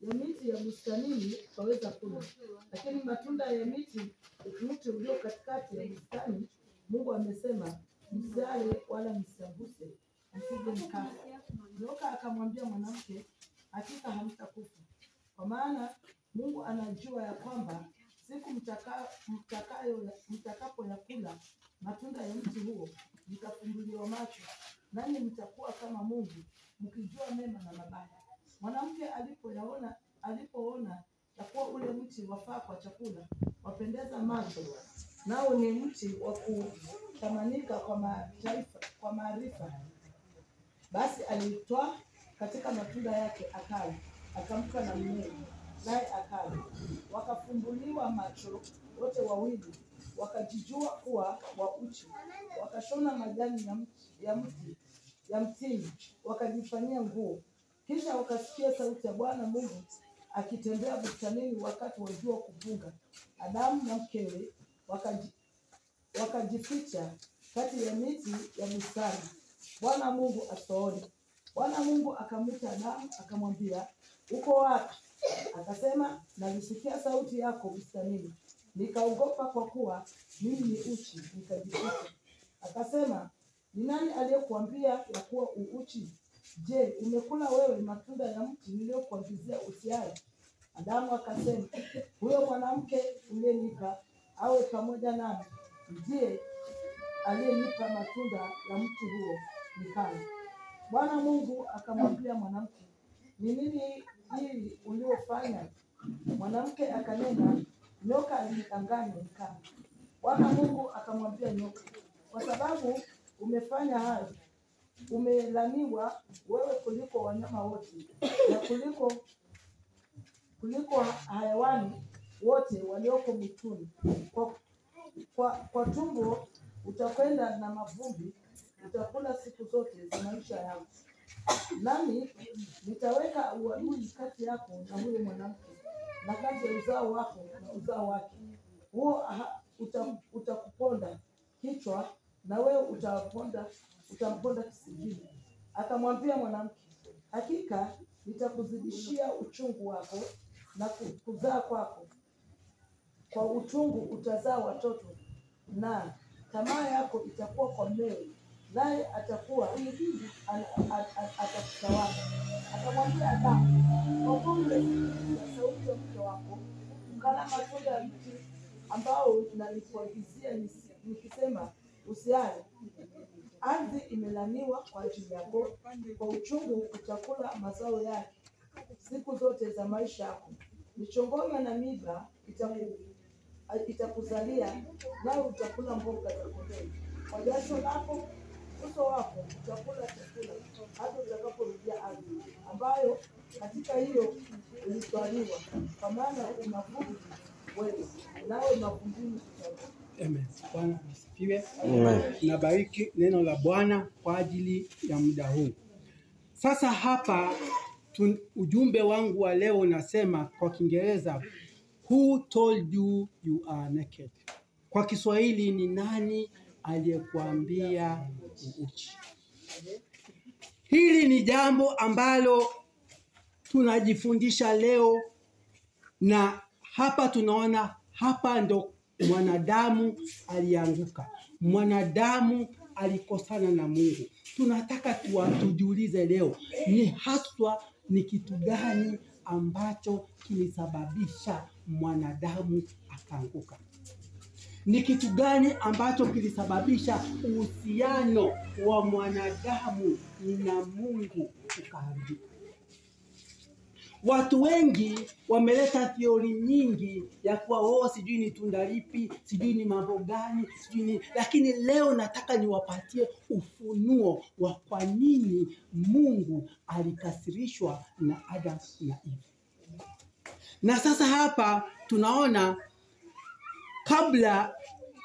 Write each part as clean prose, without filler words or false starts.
ya miti ya bustanini twaweza kula, lakini matunda ya mti ulio katikati ya bustani Mungu amesema msiale wala msiaguse, msije mkafa. Nyoka akamwambia mwanamke, hakika hamtakufa, kwa maana Mungu anajua ya kwamba siku mtakapo yakula matunda ya mti huo mtafumbuliwa macho, nanyi mtakuwa kama Mungu, mkijua mema na mabaya. Mwanamke alipoona ya kuwa ule mti wafaa kwa chakula, wapendeza macho, nao ni mti wa kutamanika kwa maarifa, basi alitoa katika matunda yake akala, akampa na mumewe, naye akala. Wakafumbuliwa macho wote wawili, wakajijua kuwa wa uchi, wakashona majani ya mtini, wakajifanyia nguo. Kisha wakasikia sauti ya Bwana Mungu akitembea bustanini wakati wa jua kupunga. Adamu na mkewe wakajificha kati ya miti ya bustani, Bwana Mungu asiwaone. Bwana Mungu akamwita Adamu akamwambia, uko wapi? Akasema, nalisikia sauti yako bustanini, nikaogopa kwa kuwa mimi ni uchi, nikajificha. Akasema, ni nani aliyekuambia ya kuwa uuchi? Je, umekula wewe matunda ya mti niliyokuagizia usiale? Adamu akasema, huyo mwanamke uliyenipa awe pamoja nami ndiye aliyenipa matunda ya mti huo nikala. Bwana Mungu akamwambia mwanamke, ni nini hili uliofanya? Mwanamke akanena, nyoka alinidanganya nikala. Bwana Mungu akamwambia nyoka, kwa sababu umefanya hayo, umelaniwa wewe kuliko wanyama wote na kuliko hayawani wote walioko mwituni. Kwa tumbo utakwenda na mavumbi utakula siku zote za maisha yako. Nami nitaweka uadui kati yako na huyo mwanamke, na kati ya uzao wako na uzao wake. Huo utakuponda kichwa, na wewe utamponda kisigino. Akamwambia mwanamke, hakika nitakuzidishia uchungu wako na kuzaa kwako. Kwa uchungu utazaa watoto, na tamaa yako itakuwa kwa mmewe, naye atakuwa atakutawala. Akamwambia Adamu, kwa kuwa umesikia sauti ya mke wako, ukala matunda ya mti ambao nalikuagizia nikisema usiale, ardhi imelaniwa kwa ajili yako, kwa uchungu utakula mazao yake siku zote za maisha yako. Michongoma na miiba itakuzalia, nawe utakula mboga za kondeni. Kwa jasho lako uso wako utakula chakula hata utakaporudia ardhi ambayo katika hiyo ulitwaliwa, kwa maana unavumbi wewe, nawe mavumbini utarudi. Amen. Bwana asifiwe. Amen. Nabariki neno la Bwana kwa ajili ya muda huu. Sasa hapa ujumbe wangu wa leo unasema kwa Kiingereza, who told you you are naked? Kwa Kiswahili ni nani aliyekuambia uuchi? Hili ni jambo ambalo tunajifundisha leo, na hapa tunaona hapa ndo mwanadamu alianguka. Mwanadamu alikosana na Mungu. Tunataka tujiulize leo, ni haswa ni kitu gani ambacho kilisababisha mwanadamu akaanguka? Ni kitu gani ambacho kilisababisha uhusiano wa mwanadamu na Mungu ukaharibika? Watu wengi wameleta theory nyingi ya kuwa sijui ni tunda lipi, sijui ni mambo gani, lakini leo nataka niwapatie ufunuo wa kwa nini Mungu alikasirishwa na Adam na Eve. Na sasa hapa tunaona kabla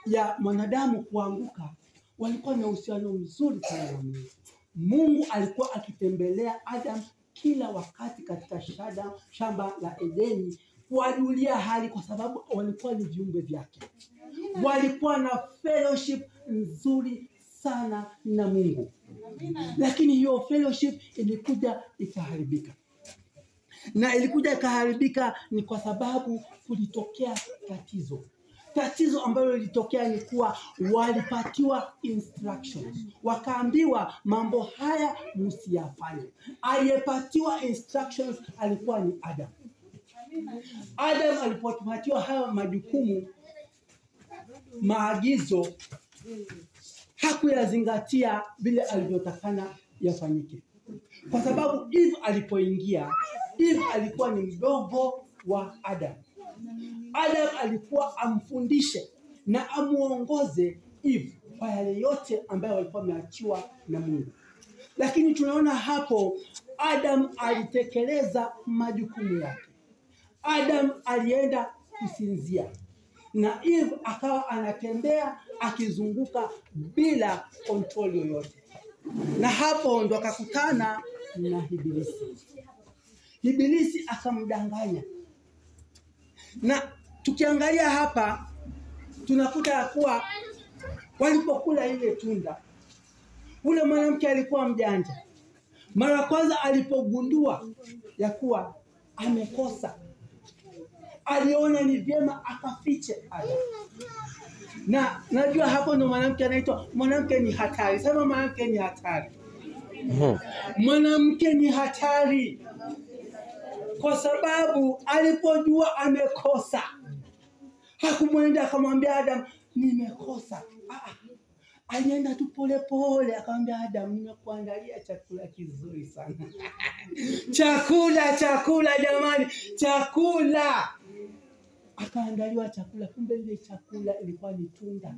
ya mwanadamu kuanguka walikuwa na uhusiano mzuri sana na Mungu. Mungu alikuwa akitembelea Adam kila wakati katika shamba la Edeni kuwajulia hali, kwa sababu walikuwa ni viumbe vyake. Walikuwa na fellowship nzuri sana na Mungu. Lakini hiyo fellowship ilikuja ikaharibika. Na ilikuja ikaharibika ni kwa sababu kulitokea tatizo. Tatizo ambalo lilitokea ni kuwa walipatiwa instructions. Wakaambiwa mambo haya msiyafanye. Aliyepatiwa instructions alikuwa ni Adam. Adam alipopatiwa haya majukumu, maagizo, hakuyazingatia vile alivyotakana yafanyike. Kwa sababu Eve alipoingia, Eve alikuwa ni mdogo wa Adam. Adam alikuwa amfundishe na amuongoze Eve kwa yale yote ambayo walikuwa wameachiwa na Mungu. Lakini tunaona hapo Adam alitekeleza majukumu yake. Adam alienda kusinzia na Eve akawa anatembea akizunguka bila control yoyote. Na hapo ndo akakutana na Ibilisi. Ibilisi akamdanganya. Na tukiangalia hapa tunakuta ya kuwa walipokula ile tunda, ule mwanamke alikuwa mjanja. Mara kwanza alipogundua ya kuwa amekosa, aliona ni vyema akafiche Adam. Na najua hapo ndo mwanamke anaitwa mwanamke ni hatari. Sema mwanamke ni hatari. Mwanamke ni hatari. Kwa sababu alipojua amekosa, hakumwenda akamwambia Adam nimekosa. Alienda tu pole pole akamwambia Adam nimekuandalia chakula kizuri sana. Chakula jamani, chakula. Akaandaliwa chakula, kumbe ile chakula ilikuwa ni tunda.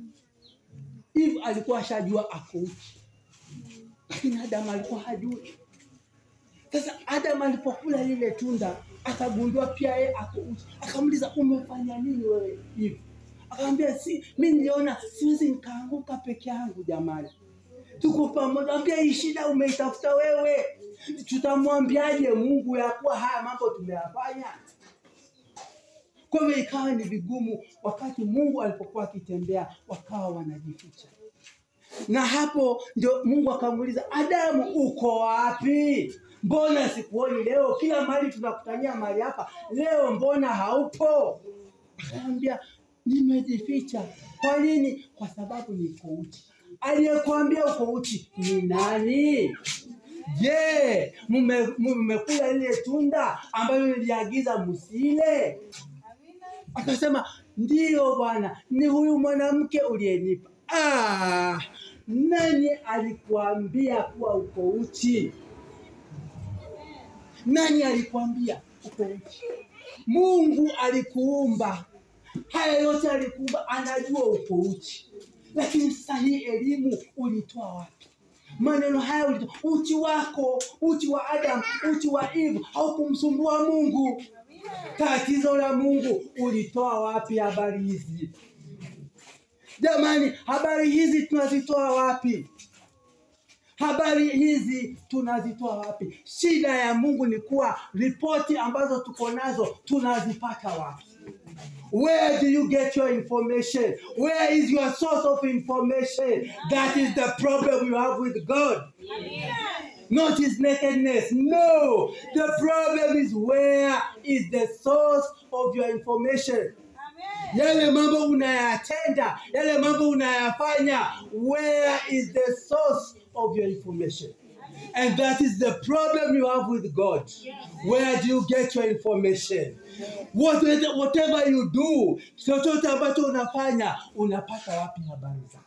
Eve alikuwa ashajua ako uchi, lakini Adam alikuwa hajui. Sasa Adam alipokula lile tunda akagundua pia yeye ako uchi. Akamuuliza umefanya nini wewe Eve? Akamwambia mimi niliona siwezi nikaanguka peke yangu jamani. Tuko pamoja. Ambia hii shida umeitafuta wewe. Tutamwambiaje Mungu ya kuwa haya mambo tumeyafanya? Kwa hivyo ikawa ni vigumu wakati Mungu alipokuwa akitembea, wakawa wanajificha. Na hapo ndio Mungu akamuuliza, Adamu uko wapi? Mbona sikuoni leo? Kila mahali tunakutania mahali hapa. Leo mbona haupo? Akamwambia nimejificha. Kwa nini? Kwa sababu niko uchi. Aliyekwambia uko uchi ni nani? Je, mmekula ile tunda ambayo niliagiza msile? Akasema ndio Bwana, ni huyu mwanamke uliyenipa. Nani alikuambia kuwa uko uchi? Nani alikuambia uko uchi? Mungu alikuumba. Haya yote alikuumba, anajua uko uchi. Lakini sasa hii elimu ulitoa wapi? Maneno haya ulitoa. Uchi wako, uchi wa Adam, uchi wa Eve haukumsumbua Mungu. Tatizo la Mungu ulitoa wapi habari hizi? Jamani, habari hizi tunazitoa wapi? Habari hizi tunazitoa wapi? Shida ya Mungu ni kuwa ripoti ambazo tuko nazo tunazipata wapi? Where do you get your information? Where is your source of information? That is the problem you have with God. Not his nakedness. No. The problem is where is the source of your information? Yale mambo unayatenda, yale mambo unayafanya, where is the source of your information? And that is the problem you have with God. Where do you get your information? Whatever you do, chochote ambacho unafanya, unapata wapi habari zako?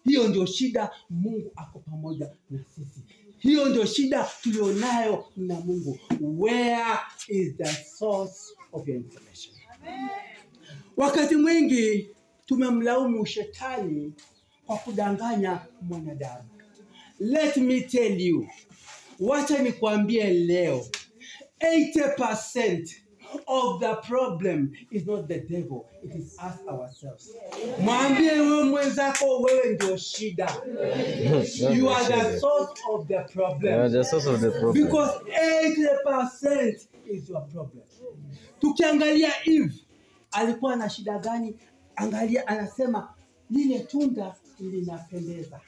Hiyo ndio shida. Mungu ako pamoja na sisi. Hiyo ndio shida tulionayo na Mungu. Where is the source of your information? Wakati mwingi tumemlaumu shetani kwa kudanganya mwanadamu. Let me tell you, wacha nikwambie leo, 80% of the problem is not the devil, it is us ourselves. Mwambie wewe mwenzako wewe ndio shida. You are the source of the problem. You are the source of the problem. Because 80% is your problem. Tukiangalia Eve, alikuwa na shida gani? Angalia, anasema lile tunda linapendeza.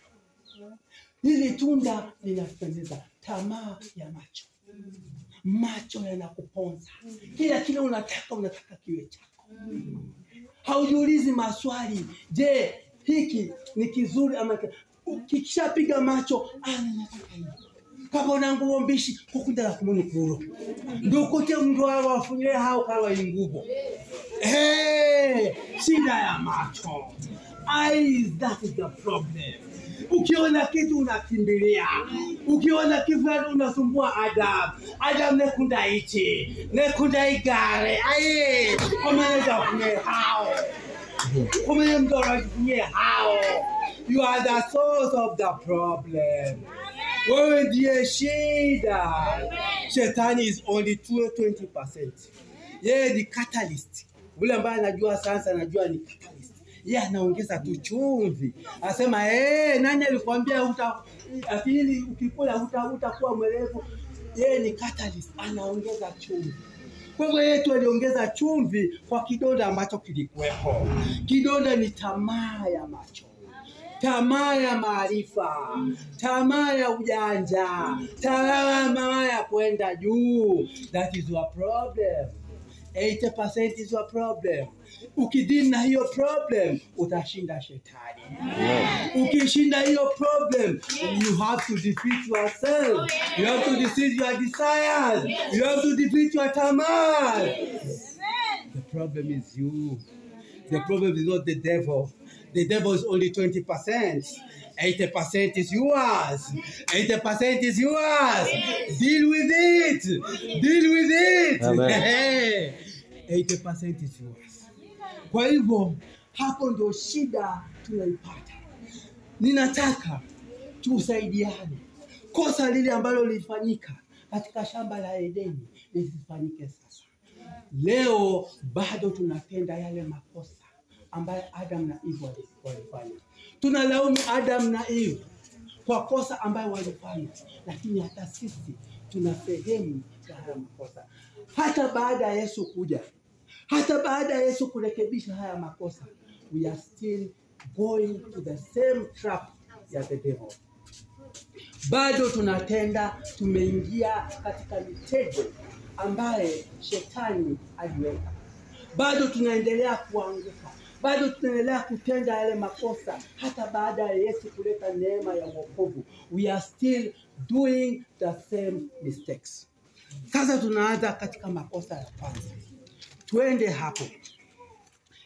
Lile tunda linapendeza, tamaa ya macho. macho yanakuponza. Kila kile unataka kiwe chako. Haujiulizi maswali. Je, hiki ni kizuri ama kikishapiga macho nataka hivi. Kama una nguo mbishi kukunda kumuni kuro. Ndokote mndo wafunye hao kawa ingubo. Shida ya macho. Eyes, that is the problem. Ukiona kitu unakimbilia. Ukiona kitu unasumbua Adam nekunda ichi. Nekunda igare. Komeneza kunye hao. Komeneza mdora kunye hao. You are the source of the problem. Wewe ndiye shida. Shetani is only 20%. Yeye ni catalyst. Ule ambaye anajua sasa anajua ni catalyst. Yeye anaongeza tu chumvi. Anasema nani alikwambia atili ukikula utakuwa mwerevu? Yeye ni catalyst, anaongeza chumvi. Kwa hivyo yetu aliongeza chumvi kwa kidonda ambacho kilikuwepo. Kidonda ni tamaa ya macho. Tamaa ya maarifa, tamaa ya ujanja, tamaa ya kwenda juu. That is your problem. 80% is your problem. Ukidili na hiyo problem, utashinda shetani. Ukishinda hiyo problem, you have to defeat yourself. You have to defeat your desires. You have to defeat your tamaa. The problem is you. The problem is not the devil. The devil is only 20%. 80% is yours. 80% is yours. Deal with it. Deal with it. 80% is yours. Kwa hivyo, hapo ndio shida tunaipata. Ninataka tusaidiane. Kosa lile ambalo lilifanyika katika shamba la Edeni lisifanyike sasa. Leo bado tunatenda yale makosa ambaye Adam na Eve walifanya. Tunalaumu Adam na Eve kwa kosa ambayo walifanya, lakini hata sisi tuna sehemu ya haya makosa. Hata baada ya Yesu kuja, hata baada ya Yesu kurekebisha haya makosa, we are still going to the same trap ya the devil. Bado tunatenda, tumeingia katika mitego ambaye shetani aliweka. Bado tunaendelea kuanguka. Bado tunaendelea kutenda yale makosa hata baada ya Yesu kuleta neema ya wokovu. We are still doing the same mistakes. Sasa tunaanza katika makosa ya kwanza. Tuende hapo.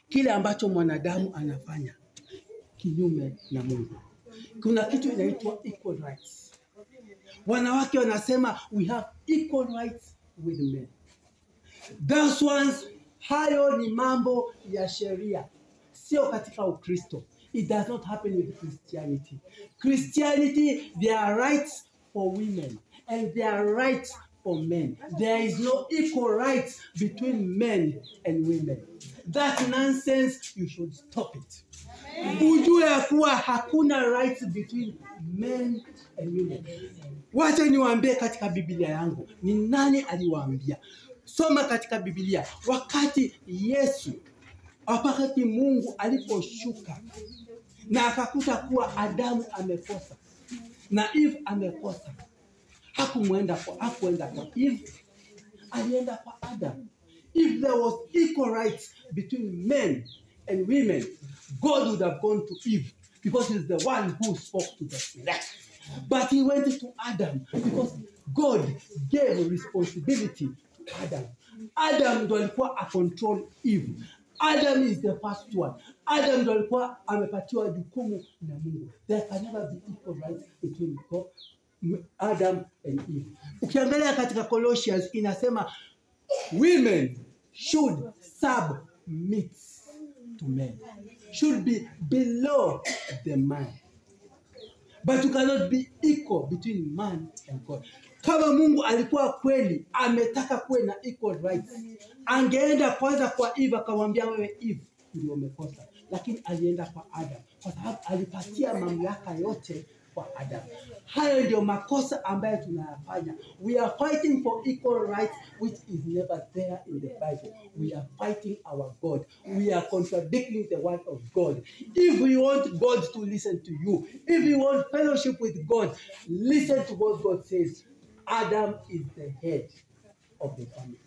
Kile ambacho mwanadamu anafanya kinyume na Mungu. Kuna kitu inaitwa equal rights. Wanawake wanasema we have equal rights with men. Those ones, hayo ni mambo ya sheria. Sio katika Ukristo. It does not happen with Christianity. Christianity, there are rights for women and there are rights for men. There is no equal rights between men and women. That nonsense, you should stop it. Ujue ya kuwa hakuna rights between men and women. Wacha niwaambie katika Biblia yangu. Ni nani aliwaambia? Soma katika Biblia. Wakati Mungu aliposhuka na akakuta kuwa Adamu amekosa na Eve amekosa, hakuenda kwa Eve, alienda kwa Adam. If there was equal rights between men and women, God would have gone to Eve because he's the one who spoke to the flesh. But he went to Adam because God gave responsibility to Adam. Adam ndo alikuwa a control Eve. Adam is the first one. Adam ndo alikuwa amepatiwa jukumu na Mungu. There can never be equal rights between God, Adam and Eve. Ukiangalia katika Colossians inasema women should submit to men. Should be below the man. But you cannot be equal between man and God. Kama Mungu alikuwa kweli ametaka kuwe na equal rights, angeenda kwanza kwa Eve akamwambia wewe Eve ndio umekosa, lakini alienda kwa Adam kwa sababu alipatia mamlaka yote kwa Adam. Hayo ndio makosa ambayo tunayafanya. We are fighting for equal rights which is never there in the Bible. We are fighting our God. We are contradicting the word of God. If we want God to listen to you, if you want fellowship with God, listen to what God says. Adam is the head. of the family.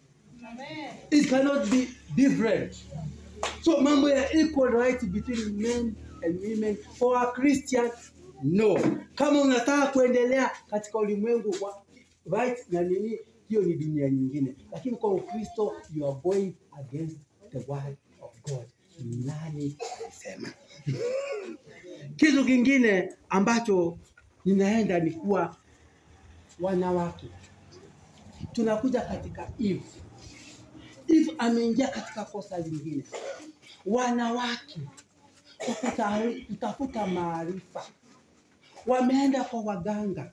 It cannot be different. So mambo ya equal rights between men and women for a Christian, no. Kama unataka kuendelea katika ulimwengu wa rights na nini, hiyo ni dunia nyingine. Lakini kwa Ukristo, you are going against the word of God. Nani alisema? Kitu kingine ambacho ninaenda ni kuwa wanawake. Tunakuja katika Eve. Eve ameingia katika kosa lingine. Wanawake kutafuta maarifa, wameenda kwa waganga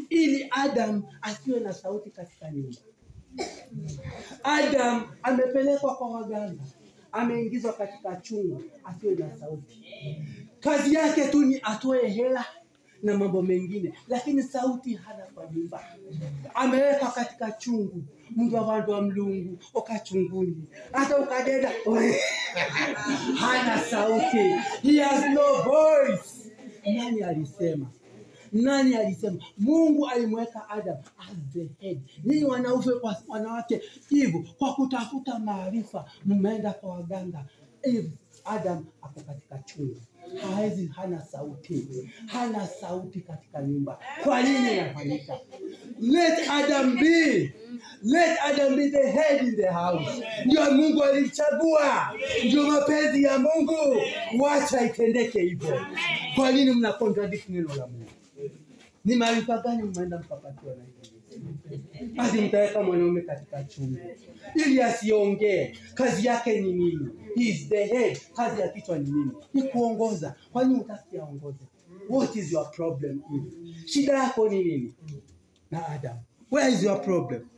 ili Adam asiwe na sauti katika nyumba. Adam amepelekwa kwa waganga, ameingizwa katika chungu asiwe na sauti. Kazi yake tu ni atoe hela na mambo mengine, lakini sauti hana kwa nyumba. Amewekwa katika chungu, mtu abantu wa mlungu okachunguni, hata ukadeda hana sauti. He has no voice. Nani alisema? Nani alisema? Mungu alimweka Adam as the head. Ninyi wanawake hivyo kwa kutafuta maarifa mmeenda kwa waganga. Adam ako katika chungu. Hana sauti. Hana sauti katika nyumba. Kwa nini inafanyika? Let Adam be the head in the house. Ndio Mungu alimchagua. Ndio mapenzi ya Mungu. Wacha itendeke hivyo. Kwa nini mna contradict neno la Mungu? Ni maarifa gani mmeenda mkapatiwa na hiyo? Basi mtaweka mwanaume katika chungu ili asiongee. Kazi yake ni nini? He is the head. Kazi ya kichwa ni nini? Ni kuongoza. Kwa nini hutaki aongoze? What is your problem? Shida yako ni nini? Na Adam, where is your problem?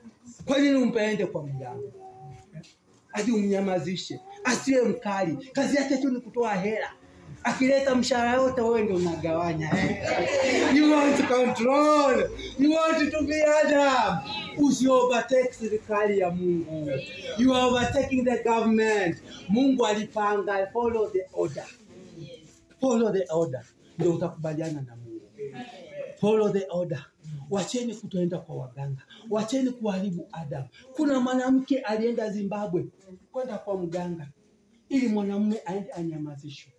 Kwa nini umpende kwa mganga? Hadi umnyamazishe, asiwe mkali. Kazi yake tu ni kutoa hela. Akileta mshahara yote wewe ndio unagawanya. You want to control. You want to be Adam. Usiovertake serikali ya Mungu. You are overtaking the government. Mungu alipanga, follow the order. Follow the order. Ndio utakubaliana na Mungu. Follow the order. Wacheni kutoenda kwa waganga. Wacheni kuharibu Adam. Kuna mwanamke alienda Zimbabwe kwenda kwa mganga ili mwanamume aende anyamazishwe.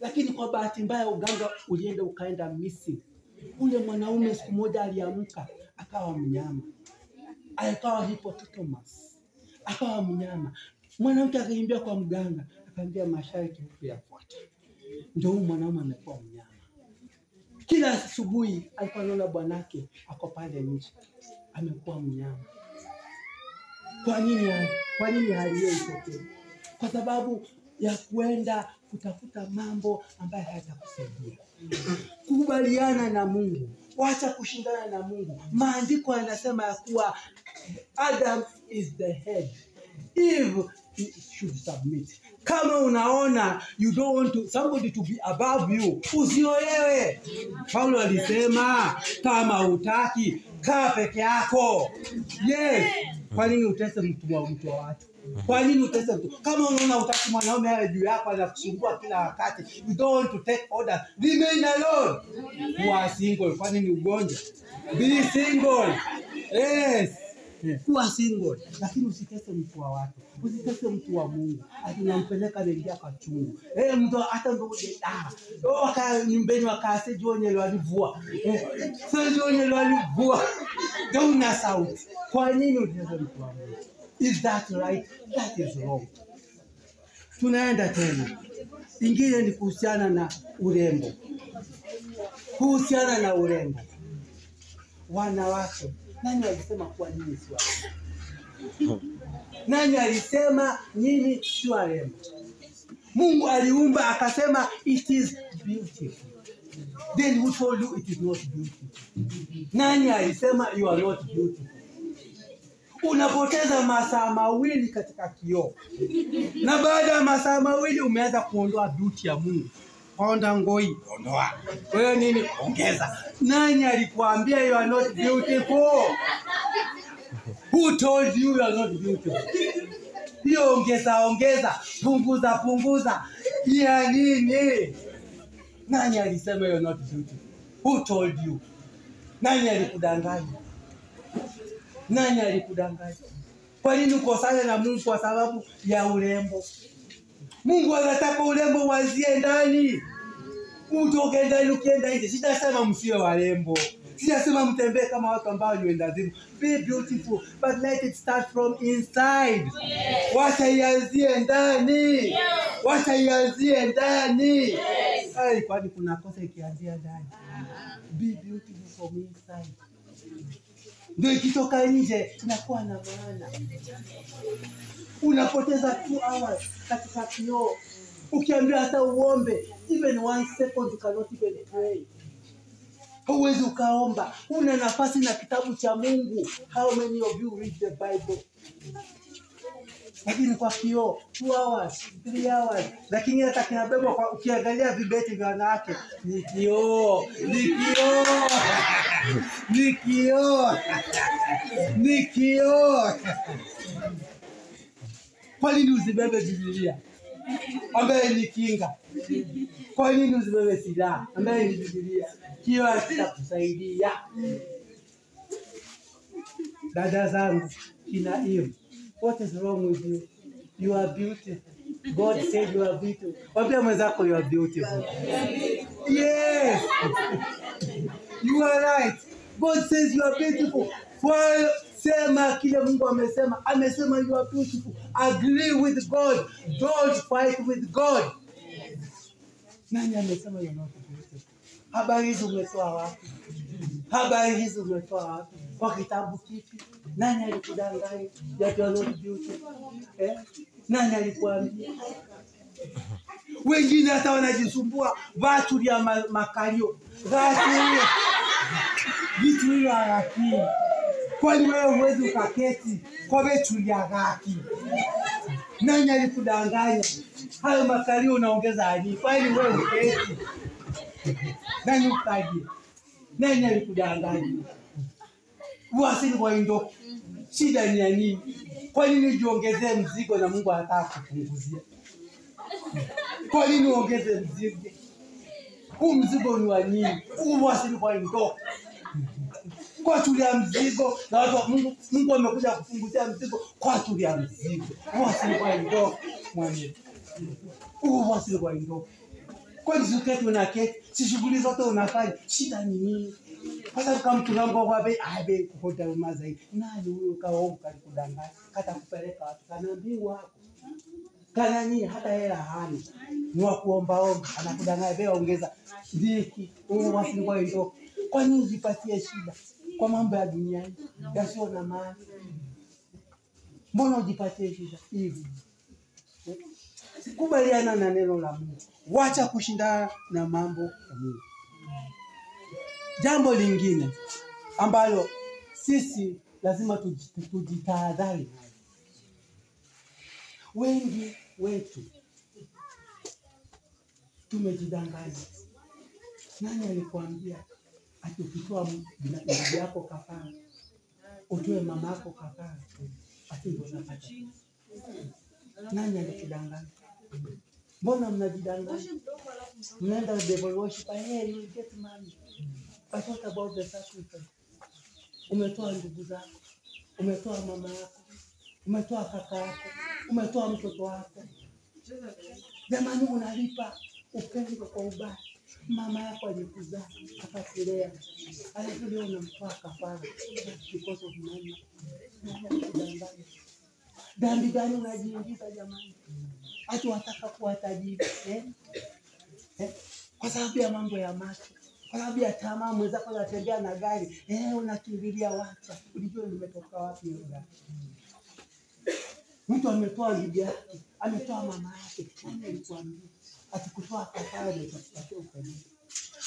Lakini kwa bahati mbaya uganga ulienda ukaenda missing. Ule mwanaume siku moja aliamka akawa mnyama. Akawa hippopotamus. Akawa mnyama. Mwanamke akaimbia kwa mganga, akamwambia masharti yafuate. Ndio mwanaume amekuwa mnyama. Kila asubuhi alikuwa anaona bwanake ako pale nje amekuwa mnyama. Kwa nini hali hiyo itokee? Kwa sababu ya kuenda kutafuta mambo ambayo hayatakusaidia. Kubaliana na Mungu, wacha kushindana na Mungu. Maandiko yanasema ya kuwa Adam is the head. Eve should submit. Kama unaona you don't want somebody to be above you, usiolewe. Paulo alisema kama hutaki kaa peke yako. Yes. Kwa nini utese mtu wa watu? Kwa nini utese mtu? Kama unaona utaki mwanaume awe juu yako anakusumbua kila wakati, you don't want to take order, remain alone. Kuwa single. Kwa nini ugonjwa? Be single. Yes. Kuwa single. Lakini usitese mtu wa watu. Usitese mtu wa Mungu. Atinampeleka lengia kwa chungu. Mtu hata ndo waka nyumbeni wakase jione walivua. Sio jione walivua. Dauna sauti. Kwa nini utese mtu wa Mungu? Is that right? That is wrong. Tunaenda tena. Ingine ni kuhusiana na urembo. Kuhusiana na urembo. Wanawake. Nani alisema kuwa nini si warembo? Nani alisema nini si warembo? Mungu aliumba akasema it is beautiful. Then who told you it is not beautiful? Nani alisema you are not beautiful? Unapoteza masaa mawili katika kioo. Na baada ya masaa mawili umeanza kuondoa beauty ya Mungu. Onda ngoi, ondoa. Wewe nini? Ongeza. Nani alikuambia you are not beautiful? Who told you you are not beautiful? Hiyo ongeza, punguza. Ya nini? Nani alisema you are not beautiful? Who told you? Nani alikudanganya? Kwa nini ukosane na Mungu kwa sababu ya urembo? Mungu anataka urembo uanzie ndani. Utoke ndani ukienda nje. Sitasema msiwe warembo. Sitasema mtembee kama watu ambao ni wendazimu. Be beautiful, but let it start from inside. Wacha ianzie ndani. Wacha ianzie ndani. Ai, kwani kuna kosa ikianzia ndani? Be beautiful from inside. Ndio ikitoka nje inakuwa na maana. Unapoteza 2 hours katika kioo. Ukiambia hata uombe, even 1 second you cannot even pray. Huwezi ukaomba. Una nafasi na kitabu cha Mungu. How many of you read the Bible? Lakini kwa kioo 2 hours, 3 hours. Lakini hata kinabebwa kwa ukiangalia vibeti vya wanawake ni kioo. Ni kioo. Ni kioo. Ni kioo. Kwa nini usibebe Biblia ambaye ni kinga? Kwa nini usibebe silaha ambaye ni Biblia? Kioo kitakusaidia. Dada zangu, kina Eve, what is wrong with you? You are beautiful. God said you are beautiful. Waambie mwenzako you are beautiful. Yes. You are right. God says you are beautiful. Kwa sema kile Mungu amesema. Amesema you are beautiful. Agree with God. Don't fight with God. Nani amesema you are not beautiful? Habari hizo umetoa wapi? Habari hizo umetoa wapi? Kwa kitabu kipi? Nani alikudanganya that you are not beautiful? Nani alikuambia? Wengine hata wanajisumbua watu ya makalio. Vitu hiyo haraki. Kwani wewe huwezi ukaketi kwa vitu ya gaki? Nani alikudanganya? Hayo makalio unaongeza aje? Kwani wewe uketi? Nani ukaje? Nani alikudanganya? Wasili kwa ndo. Shida ni ya nini? Kwa nini jiongezee mzigo na Mungu anataka kupunguzia? Kwa nini uongeze mzigo? Huu mzigo ni wa nini? Huu wasili kwa ndo. Kwa tulia mzigo na watu Mungu amekuja kupunguzia mzigo kwa tulia mzigo. Wasili kwa ndo mwenye. Huu wasili kwa ndo. Kwa nini uketi unaketi? Si shughuli zote unafanya. Shida ni nini? Kwa sababu kama mtu wangu wabe abe kuhota mazai. Nani huyo kaomba kudanganya? Kata kupeleka watu kanaambiwa. Kana nini hata hela hana. Ni wa kuomba anakudanganya wewe ongeza ndiki. Wewe wasingwa ndio. Kwa nini ujipatie shida kwa mambo ya duniani yasio na maana? Mbona ujipatie shida hivi? Sikubaliana na neno la Mungu. Wacha kushindana na mambo ya Mungu. Jambo lingine ambalo sisi lazima tujitahadhari. Wengi wetu tumejidanganya. Nani alikuambia ati ukitoa bibi yako kafara, utoe mama yako kafara, ati ndio unapata? Nani alikudanganya? Mbona mnajidanganya? Mnaenda devil worship, you will get money. But what about the sacrifice? Umetoa ndugu zako, umetoa mama yako, umetoa kaka yako, umetoa mtoto wako. Jamani, unalipa upendo kwa ubaya. Mama yako alikuzaa akakulea, alafu leo unamtoa kafara because of money. Dhambi gani unajiingiza jamani? Hata wataka kuwa tajiri kwa sababu ya mambo ya macho, kwa sababu ya tamaa. Mwenzako anatembea na gari, unakimbilia wacha. Unajua nimetoka wapi hiyo gari? Mtu ametoa bibi yake, ametoa mama yake. Nani alikuambia atakutoa kafara ndio utapatia utajiri?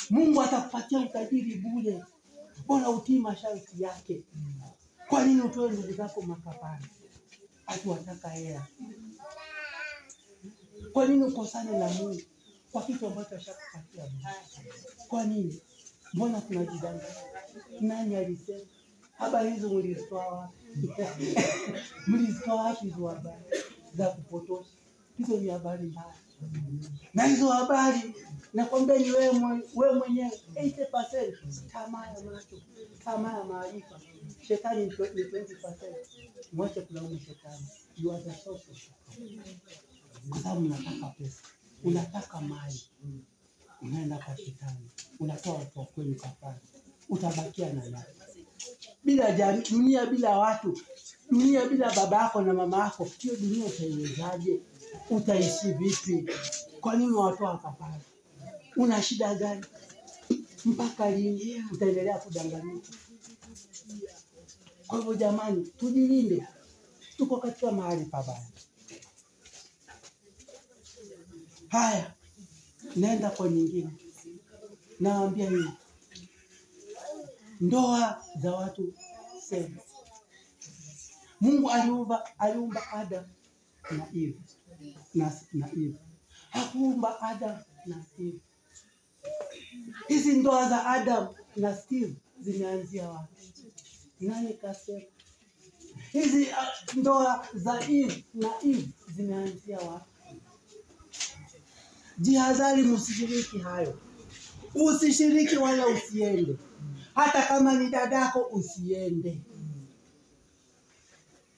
Mungu atakupatia utajiri bure. Bora utii masharti yake. Kwa nini utoe ndugu zako makafara? Ati wataka hela. Kwa nini ukosane na Mungu kwa kitu ambacho ashakupatia Mungu? Kwa nini? Mbona tunajidanganya? Nani alisema? Habari hizo mlizitoa wapi? Mlizitoa wapi hizo habari za kupotosha? Hizo ni habari mbaya. Na hizo habari nakwambia ni wewe mwenyewe 80% tamaa ya macho, tamaa ya maarifa, Shetani ni 20%. Mwache kulaumu shetani. You are the source of it. Kwa sababu unataka pesa, unataka mali, unaenda kwa shetani, unatoa watu wa kweli kafara, utabakia na nani? Bila dunia, bila watu, dunia bila baba yako na mama yako, hiyo dunia utaiwezaje? Utaishi vipi? Kwa nini watoa kafara? Una shida gani? Mpaka lini utaendelea kudanganyika? Kwa hivyo jamani, tujilinde. Tuko katika mahali pabaya. Haya, naenda kwa nyingine. Naambia hivi. Ndoa za watu sema. Mungu aliumba Adam na Eve. Na Eve. Hakuumba Adam na Steve. Hizi ndoa za Adam na Steve zimeanzia wapi? Nani kasema? Hizi ndoa za Eve na Eve zimeanzia wapi? Jihadhari, msishiriki hayo. Usishiriki wala usiende. Hata kama ni dadako usiende.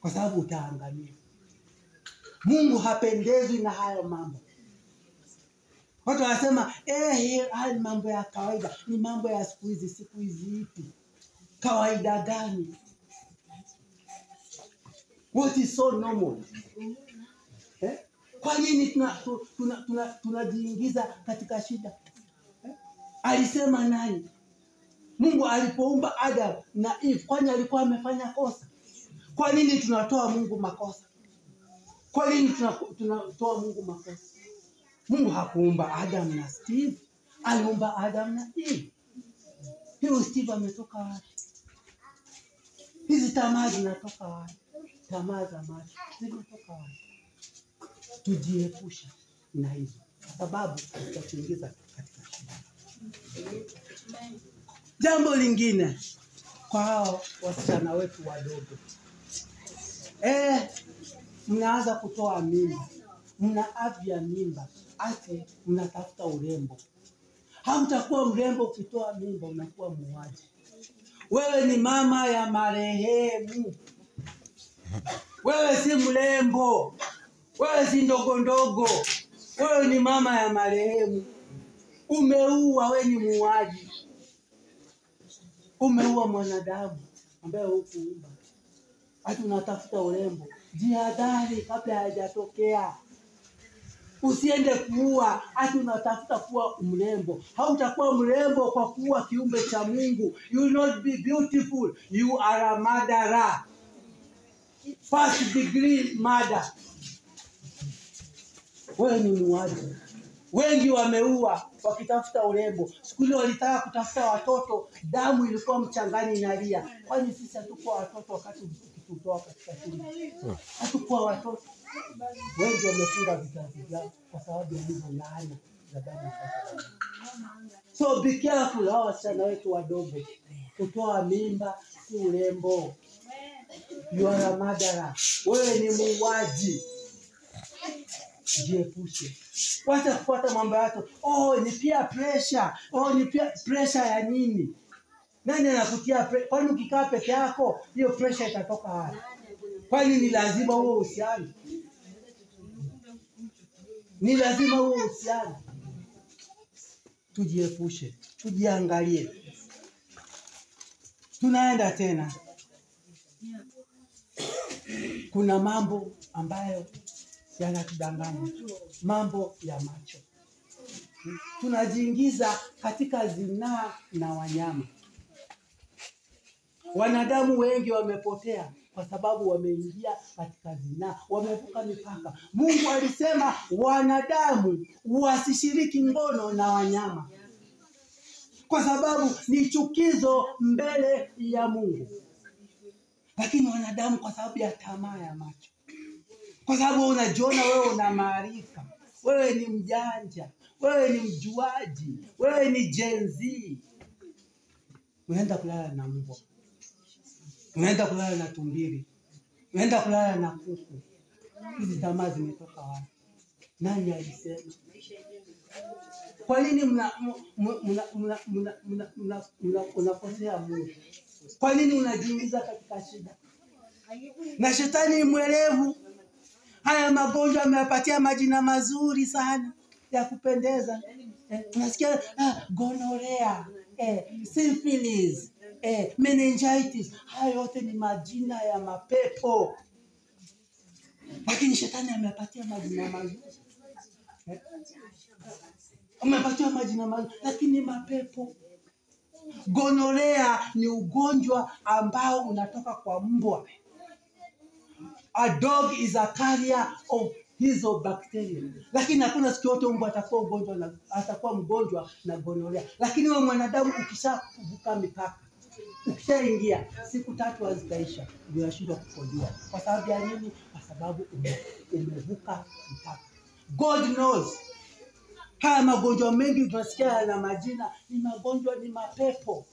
Kwa sababu utaangamia. Mungu hapendezwi na hayo mambo. Watu wanasema, haya ni mambo ya kawaida. Ni mambo ya siku hizi ipi? Kawaida gani? What is so normal? Kwa nini tunajiingiza katika shida? Alisema nani? Mungu alipoumba Adam na Eve, kwani alikuwa amefanya kosa? Kwa nini tunatoa Mungu makosa? Kwa nini tunatoa Mungu makosa? Mungu hakuumba Adam na Steve, aliumba Adam na Eve. Hiyo Steve ametoka wapi? Hizi tamaa zinatoka wapi? Tamaa za macho zinatoka wapi? Tujiepushe na hizo, kwa sababu tutatuingiza katika shida. Jambo lingine kwa hao wasichana wetu wadogo. Mnaanza kutoa mimba. Mna afya mimba. Ati mnatafuta urembo. Hautakuwa mrembo ukitoa mimba, unakuwa muuaji. Wewe ni mama ya marehemu. Wewe si mrembo. Wewe si ndogo. Wewe ni mama ya marehemu. Umeua, wewe ni muuaji. Umeua mwanadamu ambaye hukuumba. Hata unatafuta urembo. Jihadhari kabla hajatokea. Usiende kuua, hata unatafuta kuwa mrembo. Hautakuwa mrembo kwa kuwa kiumbe cha Mungu. You will not be beautiful. You are a murderer. First degree murder. Wewe ni muuaji. Wengi wameua wakitafuta urembo. Siku ile walitaka kutafuta watoto, damu ilikuwa mchangani inalia. Kwani sisi hatukuwa watoto wakati tukitoa katika shule? Hatukuwa watoto. Wengi wamefunga vizazi vyao kwa sababu ya hizo laana za damu. So be careful, hao wasichana wetu wadogo. Kutoa mimba si urembo. You are a murderer. Wewe ni muuaji. Jiepushe. Wacha kufuata mambo yako. Ni peer pressure. Ni peer pressure ya nini? Nani anakutia pressure? Kwani ukikaa peke yako, hiyo pressure itatoka wapi? Kwani ni lazima uwe uhusiano? Ni lazima uwe uhusiano? Tujiepushe. Tujiangalie. Tunaenda tena. Kuna mambo ambayo yanatudanganya. Mambo ya macho. Tunajiingiza katika zinaa na wanyama. Wanadamu wengi wamepotea kwa sababu wameingia katika zinaa, wamevuka mipaka. Mungu alisema wanadamu wasishiriki ngono na wanyama, kwa sababu ni chukizo mbele ya Mungu. Lakini wanadamu kwa sababu ya tamaa ya macho, kwa sababu unajiona wewe una maarifa, wewe ni mjanja, wewe ni mjuaji, wewe ni Gen Z, unaenda kulala na mbwa, unaenda kulala na tumbili, unaenda kulala na kuku. Hizi tamaa zimetoka wapi? Nani alisema? Kwa nini unakosea Mungu? Kwa nini unajiingiza katika shida? Na shetani ni mwelevu. Haya magonjwa ameyapatia majina mazuri sana ya kupendeza. Unasikia gonorrhea, syphilis, meningitis. Haya yote ni majina ya mapepo. Lakini shetani amepatia majina mazuri. Amepatia majina mazuri, lakini mapepo. Gonorrhea ni ugonjwa ambao unatoka kwa mbwa. A dog is a carrier of hizo bacteria. Lakini hakuna siku yote mbwa atakuwa mgonjwa na gonorrhea. Lakini wewe mwanadamu ukishavuka mipaka, ukishaingia, siku 3 hazitaisha, unashindwa kukojoa. Kwa sababu ya nini? Kwa sababu umevuka mipaka. God knows. Haya magonjwa mengi tunasikia yana majina, ni magonjwa, ni mapepo.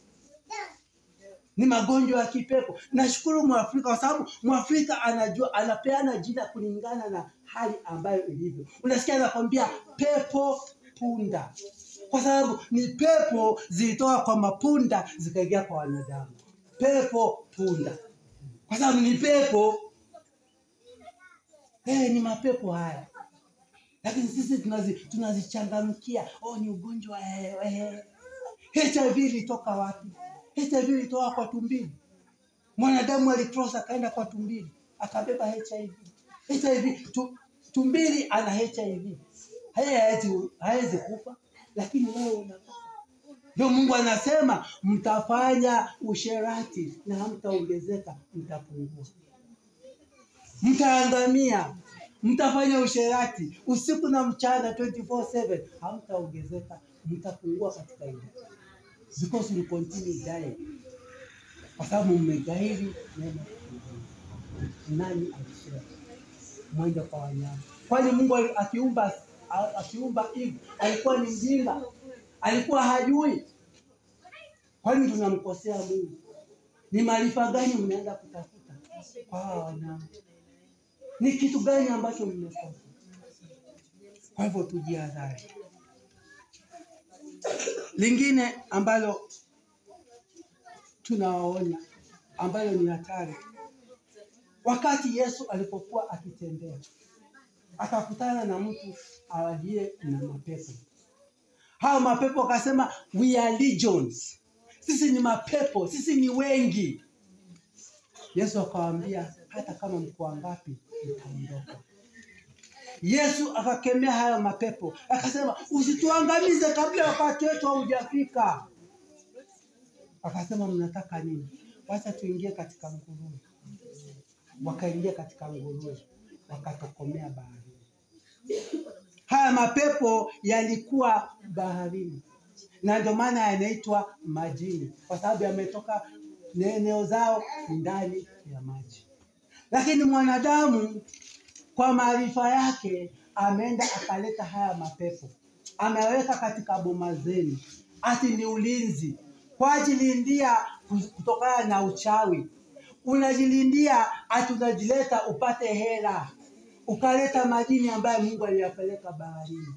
Ni magonjwa ya kipepo. Nashukuru Mwafrika kwa sababu Mwafrika anajua, anapeana jina kulingana na hali ambayo ilivyo. Unasikia anakwambia pepo punda. Kwa sababu ni pepo zilitoka kwa mapunda zikaingia kwa wanadamu. Pepo punda. Kwa sababu ni pepo. Ni mapepo haya. Lakini sisi tunazichangamkia. Ni ugonjwa HIV ilitoka wapi? HIV ilitoka kwa tumbili. Mwanadamu alicross akaenda kwa tumbili, akabeba HIV. Tumbili ana HIV. Haiwezi kufa, lakini wewe unakufa. Ndio Mungu anasema mtafanya usherati na hamtaongezeka, mtapungua. Mtaangamia. Mtafanya usherati usiku na mchana 24/7, hamtaongezeka, mtapungua katika hili. Because you continue dying. Kwa sababu mmegairi neno. Nani alisema? Mwende kwa wanyama. Kwani Mungu akiumba Eve alikuwa ni mjinga? Alikuwa hajui? Kwani tunamkosea Mungu? Ni maarifa gani mnaenda kutafuta kwa wanyama? Ni kitu gani ambacho mmekosa? Kwa hivyo tujihadhari. Lingine ambalo tunaona ambalo ni hatari. Wakati Yesu alipokuwa akitembea, akakutana na mtu aliye na mapepo. Hao mapepo akasema, we are legions. Sisi ni mapepo, sisi ni wengi. Yesu akawaambia, hata kama mko wangapi mtaondoka. Yesu akakemea haya mapepo, akasema usituangamize kabla wakati wetu haujafika. Akasema mnataka nini? Wacha tuingie katika nguruwe. Wakaingia katika nguruwe, wakatokomea baharini. Haya mapepo yalikuwa baharini, na ndio maana yanaitwa majini, kwa sababu yametoka eneo zao ndani ya maji. Lakini mwanadamu kwa maarifa yake ameenda akaleta haya mapepo, ameweka katika boma zenu, ati ni ulinzi, kwa ajilindia kutokana na uchawi. Unajilindia ati unajileta upate hela. Ukaleta majini ambayo Mungu aliyapeleka baharini,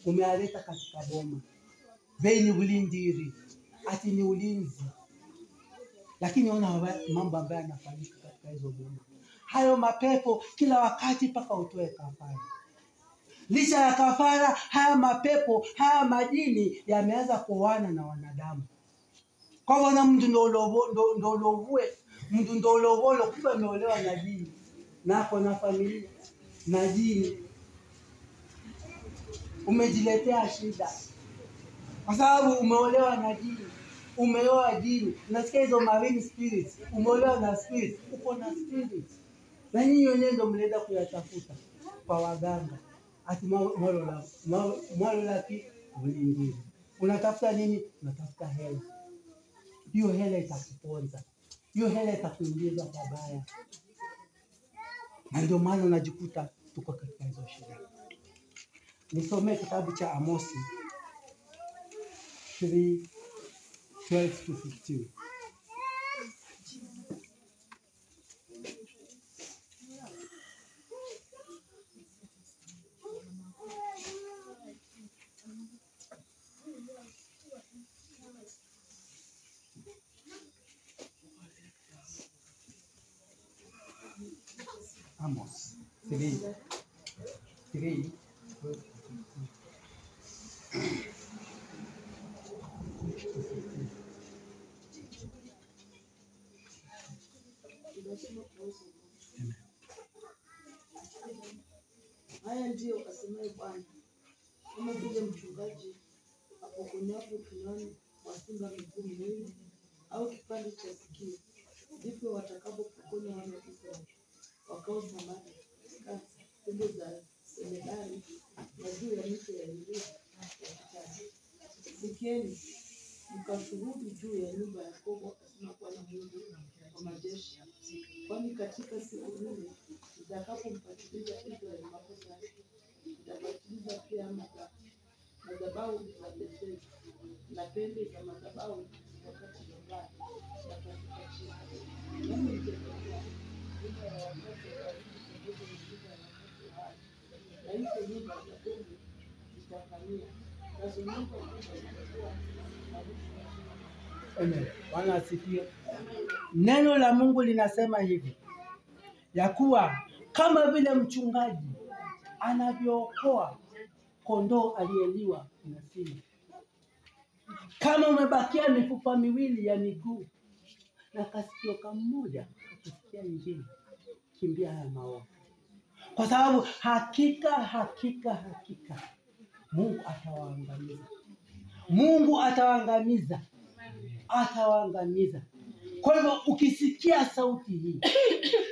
umealeta katika boma. Veni ulindiri, ati ni ulinzi. Lakini ona mambo ambayo yanafanyika katika hizo boma. Hayo mapepo kila wakati mpaka utoe kafara. Licha ya kafara, haya mapepo, haya majini yameanza kuoana na wanadamu. Kwa wana mtu ndo ulovolo kumbe ameolewa na jini. Na ako na familia na jini. Umejiletea shida. Kwa sababu umeolewa na jini. Umeoa jini. Unasikia hizo marine spirits. Umeolewa na spirits. Uko na spirits. Na nyinyi wenyewe ndio mnaenda kuyatafuta kwa waganga. Ati mwalo laki ulingiri. Unatafuta nini? Unatafuta hela. Hiyo hela itakuponza. Hiyo hela itakuingiza pabaya. Na ndio maana unajikuta tuko katika hizo shida. Nisomee kitabu cha Amosi 3:12-15. Amos 3. Haya ndiyo asemaye Bwana, kama vile mchungaji apokonyapo kinywani mwa simba miguu miwili au kipande cha sikio, ndivyo watakapopokonya wana wa Israeli wakao Samaria katika pembe za Senedari na juu ya mito ya Elia ya kitani. Sikieni mkashuhudu juu ya nyumba ya Yakobo, asema Bwana Mungu wa majeshi, kwani katika siku ile nitakapompatiliza Israeli makosa yake, nitapatiliza pia madhabahu za Betheli na pembe za madhabahu wakati mbaya na katika chini. Nami nitapatia nyumba ya wakati wa kuongeza nyumba ya wakati hai, na hizo nyumba za pembe zitahamia, nazo nyumba zitakuwa Amen. Bwana asifiwe. Neno la Mungu linasema hivi ya kuwa kama vile mchungaji anavyookoa kondoo aliyeliwa na simba, kama umebakia mifupa miwili ya miguu na kasikio kamoja kusikia Injili, kimbia haya maovu, kwa sababu hakika Mungu atawaangamiza. Mungu atawaangamiza. Kwa hivyo ukisikia sauti hii,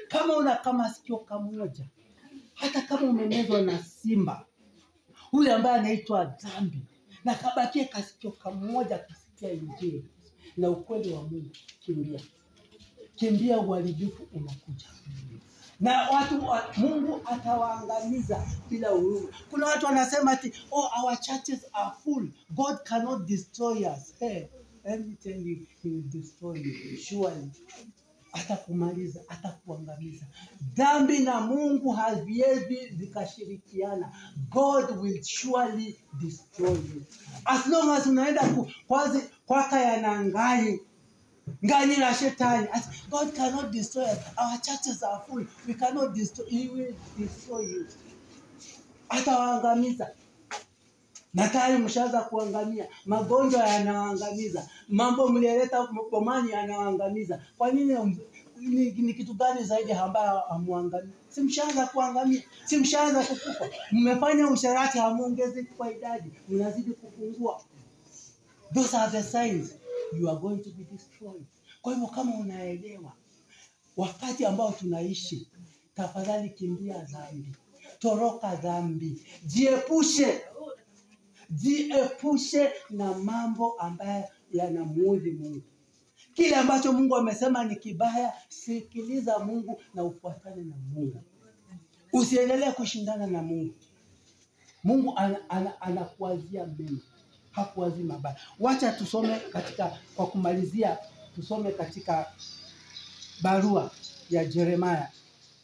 kama una kama sikio kamoja, hata kama umemezwa na simba huyu ambaye anaitwa dhambi, na kabakie kasikio kamoja kusikia Injili na ukweli wa Mungu, kimbia, uharibifu unakuja. Na Mungu atawaangamiza bila huruma. Kuna watu wanasema ati our churches are full, God cannot destroy us. Hey, let me tell you, he will destroy you surely. Atakumaliza, atakuangamiza. Dhambi na Mungu haviwezi vikashirikiana. God will surely destroy you. As long as unaenda kwaka yanangai ngani la shetani, God cannot destroy us. Our churches are full, we cannot destroy. He will destroy you. Atawaangamiza. Na tayari mshaanza kuangamia. Magonjwa yanawaangamiza. Mambo mlileta bomani yanawaangamiza. Kwa nini? Ni kitu gani zaidi ambayo hamuangamii? Si mshaanza kuangamia? Si mshaanza kukufa? Mmefanya usharati, hamuongezi kwa idadi, mnazidi kupungua. Those are the signs you are going to be destroyed. Kwa hivyo kama unaelewa wakati ambao tunaishi, tafadhali kimbia dhambi. Toroka dhambi. Jiepushe na mambo ambayo yanamuudhi Mungu. Kile ambacho Mungu amesema ni kibaya, sikiliza Mungu na ufuatane na Mungu. Usiendelee kushindana na Mungu. Mungu anakuazia mema, hakuazii mabaya. Wacha tusome kwa kumalizia, tusome katika barua ya Yeremia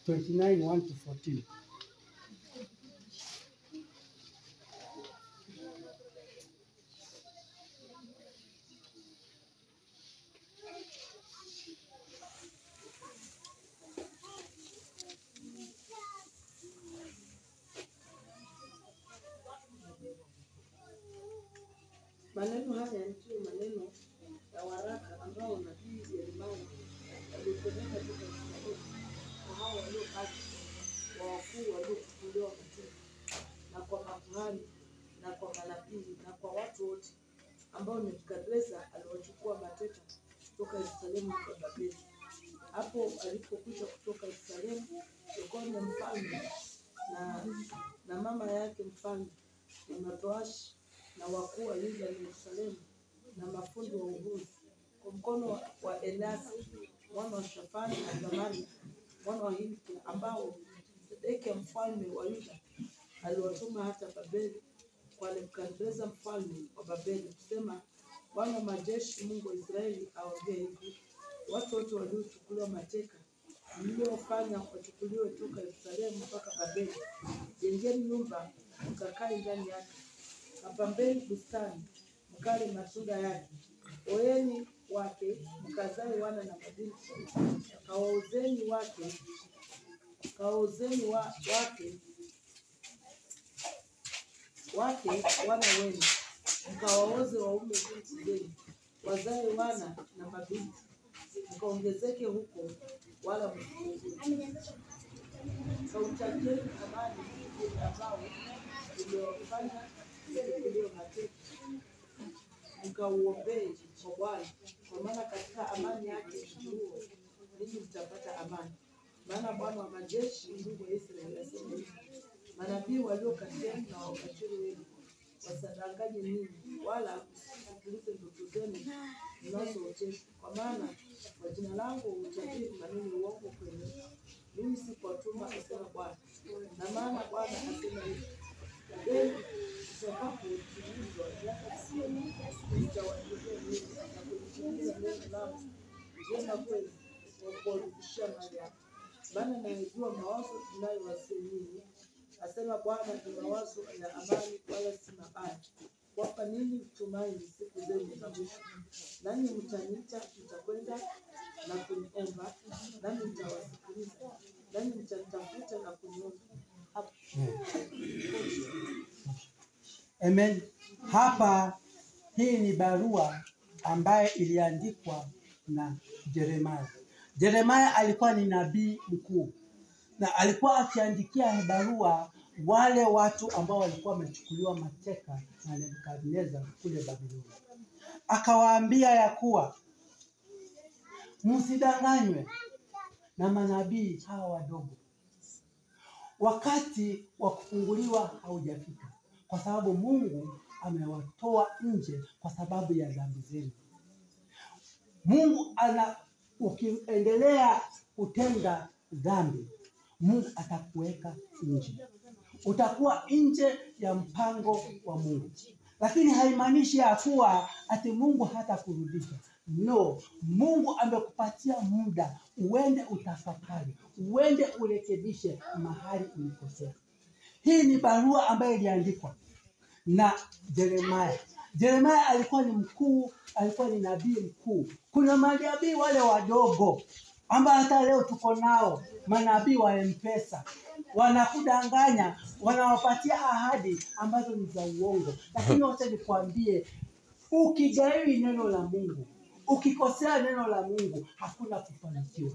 29:1-14. Maneno haya ndiyo maneno ya waraka ambao nabii Yeremia alipeleka katika Israeli kwa hao waliobaki, kwa wakuu waliochukuliwa mateka, na kwa makuhani na kwa manabii na kwa watu wote ambao Nebukadreza aliwachukua mateka kutoka Yerusalemu kwa Babeli. Hapo alipokuja kutoka Yerusalemu, Yekonia mfalme na mama yake mfalme na matoashi na wakuu wa Yuda na Yerusalemu na mafundi wa uguzi kwa mkono wa Elasa mwana wa Shafani na Gemaria mwana wa Hilkia, ambao Sedekia mfalme wa Yuda aliwatuma hata Babeli kwa Nebukadreza mfalme wa Babeli, kusema, Bwana wa majeshi, Mungu wa Israeli awaambia hivi: watu wote waliochukuliwa mateka mliofanya wachukuliwe toka Yerusalemu mpaka Babeli, jengeni nyumba mkakae ndani yake, napambeni bustani mkale matunda yake, oeni wake mkazae wana na mabinti, kawaozeni wake kaozeni wake wana wenu, mkawaoze waume binti zenu, wazae wana na mabinti, mkaongezeke huko, wala msipungue. Kautakieni amani ambao uliowafanya mchukuliwe mateka, mkauombee kwa Bwana, kwa maana katika amani yake huo ninyi mtapata amani. Maana Bwana wa majeshi, Mungu wa Israeli, asema hivi: manabii walio kati yenu na wakatili wenu wasidanganye ninyi, wala msisikilize ndoto zenu mnazooteshwa, kwa maana kwa jina langu hutabiri maneno uongo kwenu. Mimi si kuwatuma, asema Bwana. Na maana Bwana asema hivi: itakapotimizwa miaka 90 nitawajia ninyi na kulitimiza neno langu njema kwenu na kuwarudishia mali yako. Maana naijua mawazo ninayowasia ninyi, asema Bwana, ni mawazo ya amani wala si mabaya, kuwapa ninyi tumaini siku zenu za mwisho. Nanyi mtaniita, mtakwenda na kuniomba, nami nitawasikiliza. Nanyi mtanitafuta na kuniomba. Amen. Hapa hii ni barua ambaye iliandikwa na Yeremia. Yeremia alikuwa ni nabii mkuu na alikuwa akiandikia barua wale watu ambao walikuwa wamechukuliwa mateka na Nebukadneza kule Babeli. Akawaambia ya kuwa msidanganywe na manabii hawa wadogo. Wakati wa kufunguliwa haujafika, kwa sababu Mungu amewatoa nje kwa sababu ya dhambi zenu. Mungu ukiendelea kutenda dhambi, Mungu atakuweka nje. Utakuwa nje ya mpango wa Mungu. Lakini haimaanishi ya kuwa ati Mungu hatakurudisha. No, Mungu amekupatia muda uende utafakari, uende urekebishe mahali ulikosea. Hii ni barua ambayo iliandikwa na Yeremia. Yeremia alikuwa ni mkuu, alikuwa ni nabii mkuu. Kuna manabii wale wadogo ambao hata leo tuko nao, manabii wa M-Pesa. Wanakudanganya, wanawapatia ahadi ambazo ni za uongo. Lakini wacha nikwambie, ukigairi neno la Mungu, ukikosea neno la Mungu, hakuna kufanikiwa.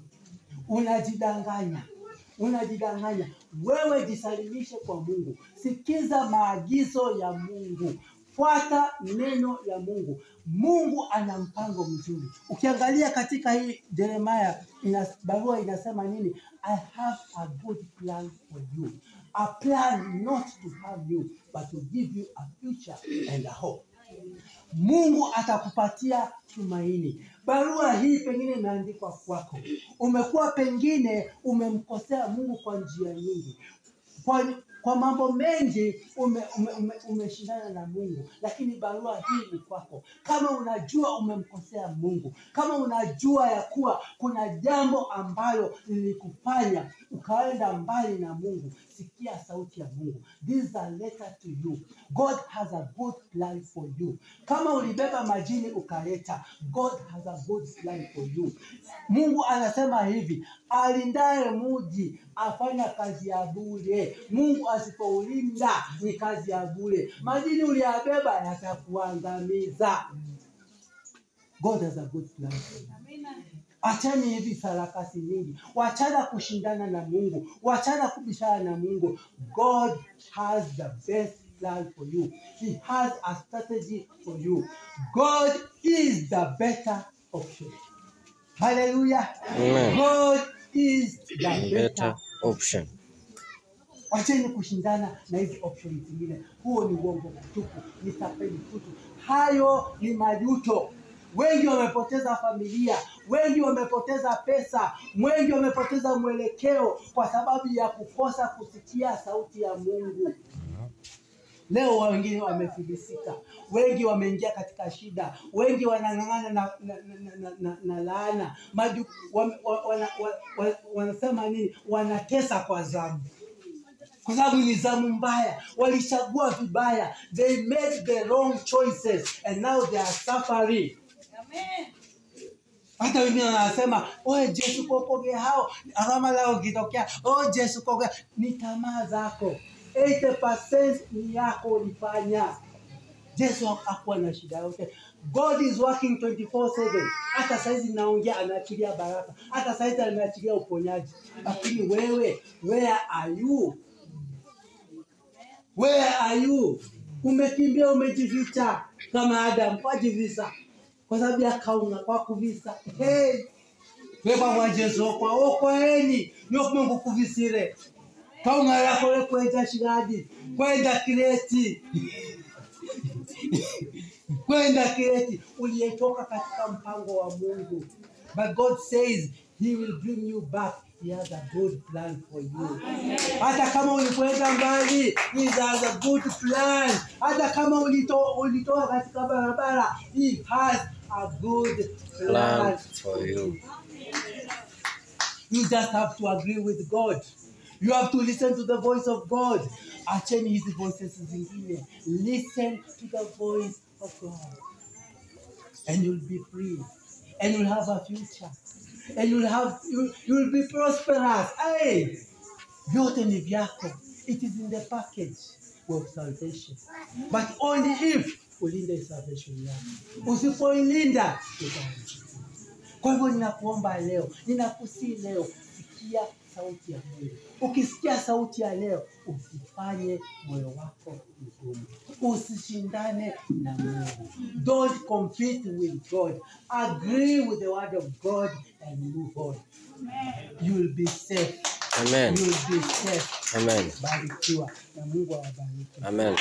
Unajidanganya. Wewe jisalimishe kwa Mungu. Sikiza maagizo ya Mungu. Fuata neno la Mungu. Mungu ana mpango mzuri. Ukiangalia katika hii Yeremia, barua inasema nini? I have a good plan for you. A plan not to harm you, but to give you a future and a hope. Mungu atakupatia tumaini. Barua hii pengine imeandikwa kwako. Umekuwa pengine umemkosea Mungu kwa njia nyingi. Kwa mambo mengi umeshindana na Mungu, lakini barua hii ni kwako. Kama unajua umemkosea Mungu, kama unajua ya kuwa kuna jambo ambalo lilikufanya ukaenda mbali na Mungu, sikia sauti ya Mungu. This is a letter to you. God has a good plan for you. Kama ulibeba majini ukaleta, God has a good plan for you. Mungu anasema hivi: alindaye mji afanya kazi ya bure. Mungu asipoulinda ni kazi ya bure. Majini uliyabeba yatakuangamiza. God has a good plan for you. Acheni hivi sarakasi nyingi. Wachana kushindana na Mungu. Wachana kubishana na Mungu. God has the best plan for you. He has a strategy for you. God is the better option. Hallelujah. Amen. God is the better option. Wacheni kushindana na hizi options zingine. Huo ni uongo mtupu, ni tapeli tutu. Hayo ni majuto. Wengi wamepoteza familia, wengi wamepoteza pesa, wengi wamepoteza mwelekeo kwa sababu ya kukosa kusikia sauti ya Mungu. Leo wengine wamefilisika, wengi wameingia katika shida, wengi wanang'ang'ana na laana. Wanasema nini? Wanatesa kwa zamu. Kwa sababu ni zamu mbaya, walichagua vibaya. They made the wrong choices and now they are suffering. Amen. Hata wengine wanasema, "Oh Yesu kokoge hao." Kama lao kitokea, "Oh Yesu kokoge." Ni tamaa zako. 80% ni yako ulifanya. Yesu hakuwa na shida yote. God is working 24/7. Hata saizi naongea anaachilia baraka. Hata saizi anaachilia uponyaji. Lakini wewe, where are you? Where are you? Umekimbia, umejificha kama Adam kwa jivisa. Kwa sababu ya kaunga kwa kuvisa. Hey! Wepa kwa Yesu kwa okoeni. Nyo Mungu kuvisire. Kaunga yako wewe kwenda shigadi. Kwenda kireti. Kwenda kireti. Uliyetoka katika mpango wa Mungu. But God says he will bring you back. He has a good plan for you. Hata kama ulikwenda mbali, he has a good plan. Hata kama ulitoka katika barabara, he has a good plan for you. You just have to agree with God. You have to listen to the voice of God. Acheni hizi voices zingine. Listen to the voice of God. And you'll be free. And you'll have a future. And you'll be prosperous. Hey! Vyote ni vyako. It is in the package of salvation. But only if ulinde salvation yako. Usipoilinda, utaanguka. Kwa hivyo ninakuomba leo, ninakusii leo, sikia sauti ya Mungu. Ukisikia sauti ya leo, usifanye moyo wako mgumu. Usishindane na Mungu. Don't compete with God. Agree with the word of God and move on. You will be safe. Amen. You will be safe. Amen. Barikiwa na Mungu awabariki. Amen.